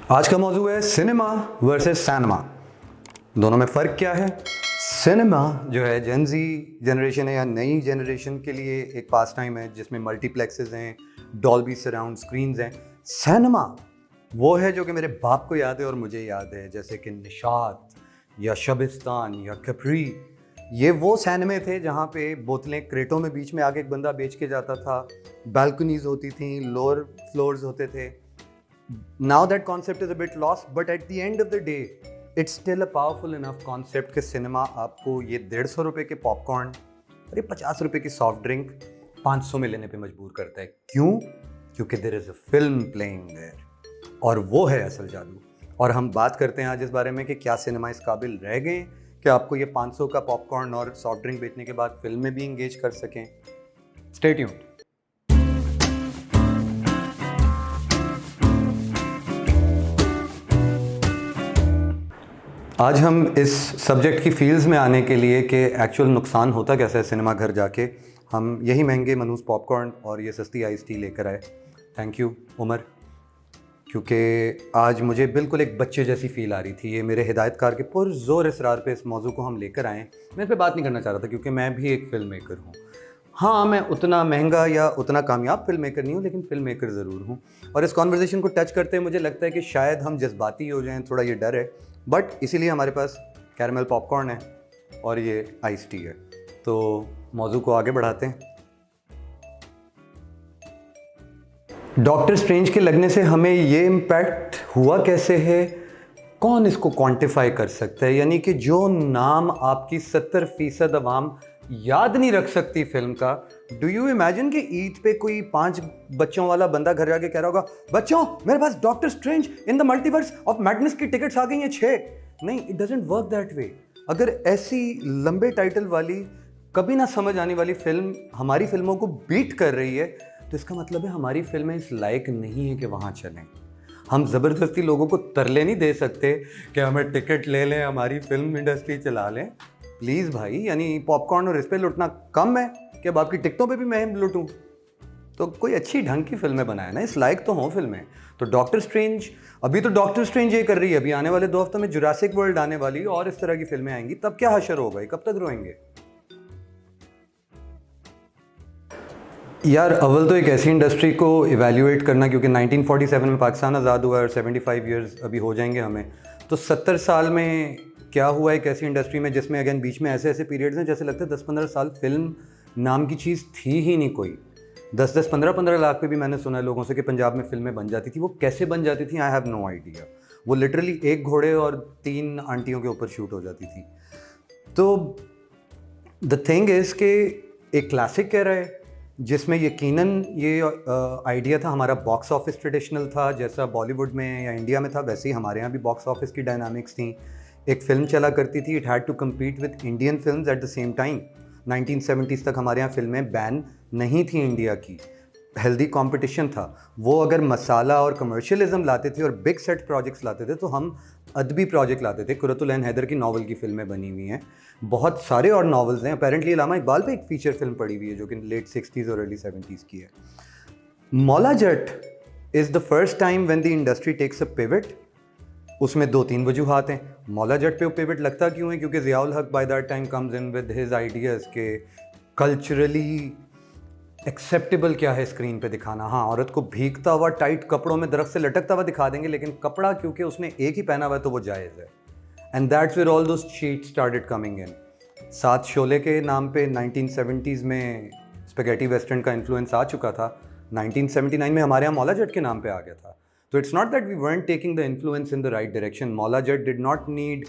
आज का मौजू है सिनेमा वर्सेस सैनमा। दोनों में फ़र्क क्या है। सिनेमा जो है जेन ज़ी जनरेशन है या नई जनरेशन के लिए एक पास टाइम है जिसमें मल्टीप्लेक्सेस हैं, डॉल्बी सराउंड स्क्रीन्स हैं। सिनेमा वो है जो कि मेरे बाप को याद है और मुझे याद है, जैसे कि निशात या शबिस्तान या कपरी। ये वो सिनेमे थे जहाँ पे बोतलें क्रेटों में बीच में आगे एक बंदा बेच के जाता था, बालकनीज होती थी, लोअर फ्लोर्स होते थे। Now that concept is a bit lost, but at the end of the day, it's still a powerful enough concept कि सिनेमा आपको ये 150 रुपए के पॉपकॉर्न और ये 50 रुपए की सॉफ्ट ड्रिंक 500 में लेने पे मजबूर करता है। क्यों? क्योंकि there is a film playing there, और वो है असल जादू। और हम बात करते हैं आज इस बारे में कि क्या सिनेमा इस काबिल रह गए कि आपको ये 500 का पॉपकॉर्न और सॉफ्ट ड्रिंक बेचने के बाद फिल्म में भी इंगेज कर सकें। Stay tuned. आज हम इस सब्जेक्ट की फील्ड्स में आने के लिए कि एक्चुअल नुकसान होता कैसा है सिनेमा घर जाके, हम यही महंगे मनूस पॉपकॉर्न और ये सस्ती आइस टी लेकर आए। थैंक यू उमर, क्योंकि आज मुझे बिल्कुल एक बच्चे जैसी फील आ रही थी। ये मेरे हिदायतकार के पुरज़ोर इसरार पे इस मौजू को हम लेकर आए। मैं इस पर बात नहीं करना चाह रहा था क्योंकि मैं भी एक फ़िल्म मेकर हूँ। हाँ, मैं उतना महंगा या उतना कामयाब फिल्म मेकर नहीं हूँ, लेकिन फिल्म मेकर ज़रूर हूँ। और इस कॉन्वर्सेशन को टच करते मुझे लगता है कि शायद हम जज्बाती हो जाएं, थोड़ा ये डर है, बट इसीलिए हमारे पास कैरमल पॉपकॉर्न है और ये आइस टी है। तो मौजू को आगे बढ़ाते हैं। डॉक्टर स्ट्रेंज के लगने से हमें ये इम्पैक्ट हुआ कैसे है, कौन इसको क्वांटिफाई कर सकता है? यानी कि जो नाम आपकी 70% अवाम याद नहीं रख सकती फिल्म का। डू यू इमेजिन कि ईद पे कोई 5 बच्चों वाला बंदा घर जाके कह रहा होगा, बच्चों मेरे पास Doctor Strange in the Multiverse of Madness की टिकट्स आ गई हैं 6। नहीं, it doesn't work that way. अगर ऐसी लंबे टाइटल वाली कभी ना समझ आने वाली फिल्म हमारी फिल्मों को बीट कर रही है, तो इसका मतलब है हमारी फिल्में इस लायक नहीं है कि वहाँ चलें। हम ज़बरदस्ती लोगों को तरले नहीं दे सकते कि हमें टिकट ले लें, हमारी फिल्म इंडस्ट्री चला लें। प्लीज़ भाई, यानी पॉपकॉर्न और इस पे लुटना कम है कि अब आपकी टिकटों पे भी मैं लुटूं? तो कोई अच्छी ढंग की फिल्में बनाए ना, इस लायक तो हों फिल्में। तो डॉक्टर स्ट्रेंज, अभी तो डॉक्टर स्ट्रेंज ये कर रही है, अभी आने वाले 2 हफ्तों में जुरासिक वर्ल्ड आने वाली और इस तरह की फिल्में आएंगी, तब क्या हशर होगा, कब तक रोएंगे यार? अव्वल तो एक ऐसी इंडस्ट्री को इवैल्यूएट करना, क्योंकि 1947 में पाकिस्तान आज़ाद हुआ और 75 ईयर्स अभी हो जाएंगे हमें, तो 70 साल में क्या हुआ एक ऐसी इंडस्ट्री में जिसमें अगेन बीच में ऐसे ऐसे पीरियड्स हैं जैसे लगता है 10-15 साल फिल्म नाम की चीज़ थी ही नहीं कोई। 10-10, 15-15 लाख पे भी मैंने सुना है लोगों से कि पंजाब में फिल्में बन जाती थी। वो कैसे बन जाती थी, आई हैव नो आइडिया। वो लिटरली एक घोड़े और 3 आंटियों के ऊपर शूट हो जाती थी। तो द थिंग इज़ कि एक क्लासिक कह रहा है जिसमें यकीनन ये आइडिया था, हमारा बॉक्स ऑफिस ट्रेडिशनल था, जैसा बॉलीवुड में या इंडिया में था वैसे ही हमारे यहाँ भी बॉक्स ऑफिस की डायनामिक्स थी। एक फ़िल्म चला करती थी, it had to compete with Indian films at the same time. 1970s तक हमारे यहाँ फिल्में बैन नहीं थी इंडिया की, हेल्दी कंपटीशन था। वो अगर मसाला और कमर्शियलिज्म लाते थे और बिग सेट प्रोजेक्ट्स लाते थे, तो हम अदबी प्रोजेक्ट लाते थे। कुरतुल ऐन हैदर की नावल की फिल्में बनी हुई हैं, बहुत सारे और नावल्स हैं। अपेरेंटली अल्लामा इकबाल पे एक फीचर फिल्म पड़ी हुई है जो कि लेट 60s और अर्ली 70s की है। Maula Jatt is the first time when the industry takes a pivot. उसमें 2-3 वजूहात हैं। मौला जट पे पिवट लगता क्यों है? क्योंकि ज़ियाउल हक by that time comes in with his ideas के कल्चरली एक्सेप्टेबल क्या है स्क्रीन पे दिखाना। हाँ, औरत को भीगता हुआ टाइट कपड़ों में दरख्त से लटकता हुआ दिखा देंगे, लेकिन कपड़ा क्योंकि उसने एक ही पहना हुआ है तो वो जायज़ है। And that's where all those cheats started coming in. 7 Sholay के नाम पे 1970s में स्पेगेटी वेस्टर्न का इन्फ्लुएंस आ चुका था। 1979 में हमारे यहाँ मौला जट के नाम पे आ गया था। So it's not that we weren't taking the influence in the right direction. Maula Jat did not need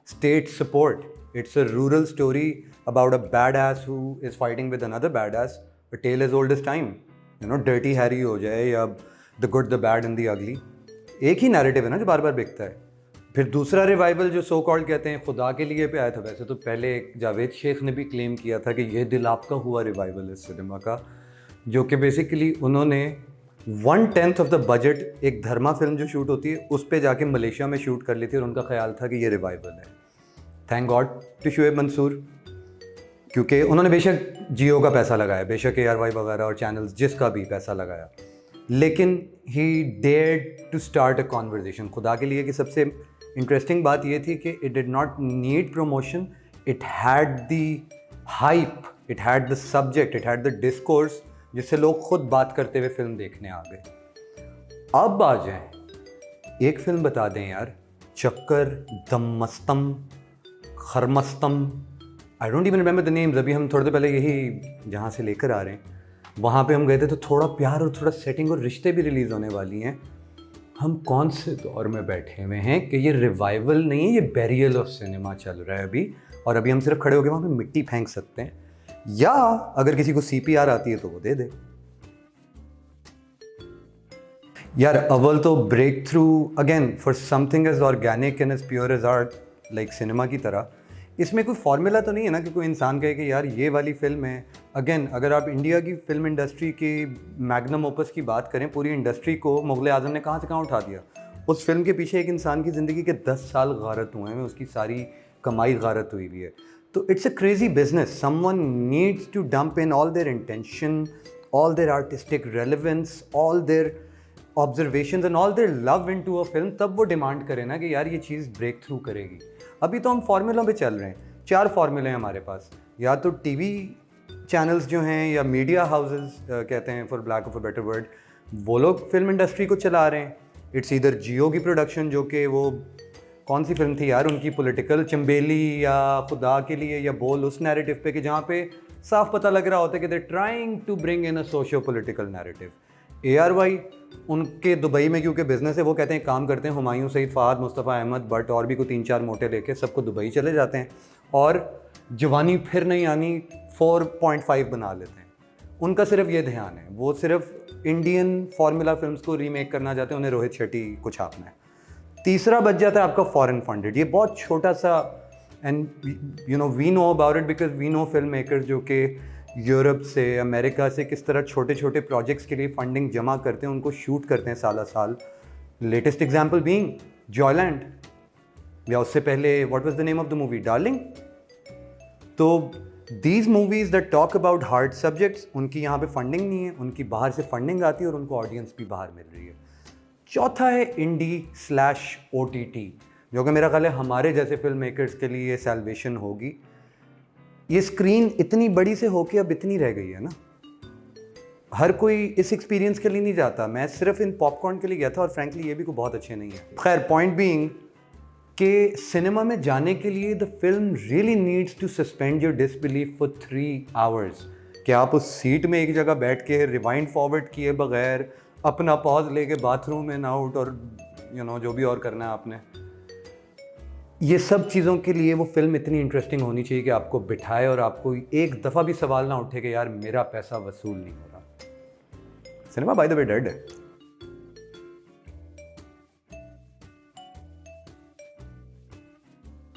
state support. It's a rural story about a badass who is fighting with another badass. A tale as old as time. You know, Dirty Harry हो जाए या The Good, the Bad and the Ugly. एक ही narrative है ना जो बार बार बिकता है। फिर दूसरा रिवाइवल जो सो कॉल्ड कहते हैं खुदा के लिए पे आया था। वैसे तो पहले जावेद शेख ने भी क्लेम किया था कि यह दिल आपका हुआ रिवाइवल इस सिनेमा का, जो कि बेसिकली उन्होंने 1/10 ऑफ द बजट एक धर्मा फिल्म जो शूट होती है उस पे जाके मलेशिया में शूट कर ली थी और उनका ख्याल था कि ये रिवाइवल है। Thank God to Shoaib Mansoor, क्योंकि उन्होंने बेशक जियो का पैसा लगाया, बेशक ARY वगैरह और चैनल्स जिसका भी पैसा लगाया, लेकिन he dared to start a conversation. खुदा के लिए कि सबसे इंटरेस्टिंग बात ये थी कि it did not need promotion, it had the hype, it had the subject, it had the discourse, जिससे लोग खुद बात करते हुए फिल्म देखने आ गए। अब आ जाएं, एक फिल्म बता दें यार, चक्कर, दम्मस्तम, खरमस्तम, I don't even remember the names. अभी हम थोड़ी देर पहले यही जहाँ से लेकर आ रहे हैं वहाँ पे हम गए थे, तो थोड़ा प्यार और थोड़ा सेटिंग और रिश्ते भी रिलीज़ होने वाली हैं। हम कौन से दौर में बैठे हुए हैं कि ये रिवाइवल नहीं है, ये बैरियल ऑफ सिनेमा चल रहा है अभी, और अभी हम सिर्फ खड़े होकर वहाँ पे मिट्टी फेंक सकते हैं, या अगर किसी को CPR आती है तो वो दे दे। यार अव्वल तो break through again for something as organic and as pure as art like cinema की तरह, इसमें कोई फार्मूला तो नहीं है ना कि कोई इंसान कहे कि यार ये वाली फिल्म है। अगेन अगर आप इंडिया की फिल्म इंडस्ट्री की मैग्नम ओपस की बात करें, पूरी इंडस्ट्री को मुग़ल आज़म ने कहाँ से कहाँ उठा दिया। उस फिल्म के पीछे एक इंसान की ज़िंदगी के 10 साल गारत हुए हैं, उसकी सारी कमाई गारत हुई भी है। तो it's a crazy business, someone needs to dump in all their intention, all their artistic relevance, all their observations and all their love into a film, तब वो डिमांड करे ना कि यार ये चीज़ ब्रेक थ्रू करेगी। अभी तो हम फार्मूलों पे चल रहे हैं, 4 फार्मूले हैं हमारे पास, या तो टीवी चैनल्स जो हैं या मीडिया हाउसेस कहते हैं for black of a better word, वो लोग फिल्म इंडस्ट्री को चला रहे हैं। इट्स इधर जियो की प्रोडक्शन, जो कि वो कौन सी फिल्म थी यार उनकी, पॉलिटिकल चंबेली या खुदा के लिए या बोल, उस नैरेटिव पे कि जहाँ पे साफ पता लग रहा होता है कि they trying to bring in a socio political narrative. ARY उनके दुबई में क्योंकि बिजनेस है, वो कहते हैं काम करते हैं, हुमायूं, सईद, फहद, मुस्तफ़ा अहमद बट और भी कोई 3-4 मोटे लेके सबको दुबई चले जाते हैं और जवानी फिर नहीं आनी 4.5 बना लेते हैं। उनका सिर्फ ये ध्यान है, वो सिर्फ इंडियन फार्मूला फिल्म्स को रीमेक करना चाहते हैं, उन्हें रोहित शेट्टी को छापना है। तीसरा बच जाता है आपका फॉरेन फंडेड, ये बहुत छोटा सा, and you know we know about it because we know film makers जो कि यूरोप से, अमेरिका से किस तरह छोटे छोटे प्रोजेक्ट्स के लिए फंडिंग जमा करते हैं, उनको शूट करते हैं साल साल। लेटेस्ट एग्जाम्पल बीइंग जॉयलैंड, या उससे पहले what was the name of the movie, Darling. तो these movies that talk about hard subjects, उनकी यहाँ पे फंडिंग नहीं है, उनकी बाहर से फंडिंग आती है और उनको ऑडियंस भी बाहर मिल रही है। चौथा है indie/OTT, जो कि मेरा ख्याल है हमारे जैसे फिल्म मेकर्स के लिए सैल्वेशन होगी। ये स्क्रीन इतनी बड़ी से होके अब इतनी रह गई है ना, हर कोई इस एक्सपीरियंस के लिए नहीं जाता। मैं सिर्फ इन पॉपकॉर्न के लिए गया था और फ्रैंकली ये भी कोई बहुत अच्छे नहीं है। खैर, पॉइंट बीइंग कि सिनेमा में जाने के लिए the film really needs to suspend your disbelief for 3 hours, कि आप उस सीट में एक जगह बैठ के रिवाइंड फॉरवर्ड किए बगैर अपना पॉज लेके बाथरूम इन आउट और यू नो जो भी और करना है आपने, ये सब चीज़ों के लिए वो फिल्म इतनी इंटरेस्टिंग होनी चाहिए कि आपको बिठाए और आपको एक दफ़ा भी सवाल ना उठे कि यार मेरा पैसा वसूल नहीं हो रहा। Cinema by the way dead है।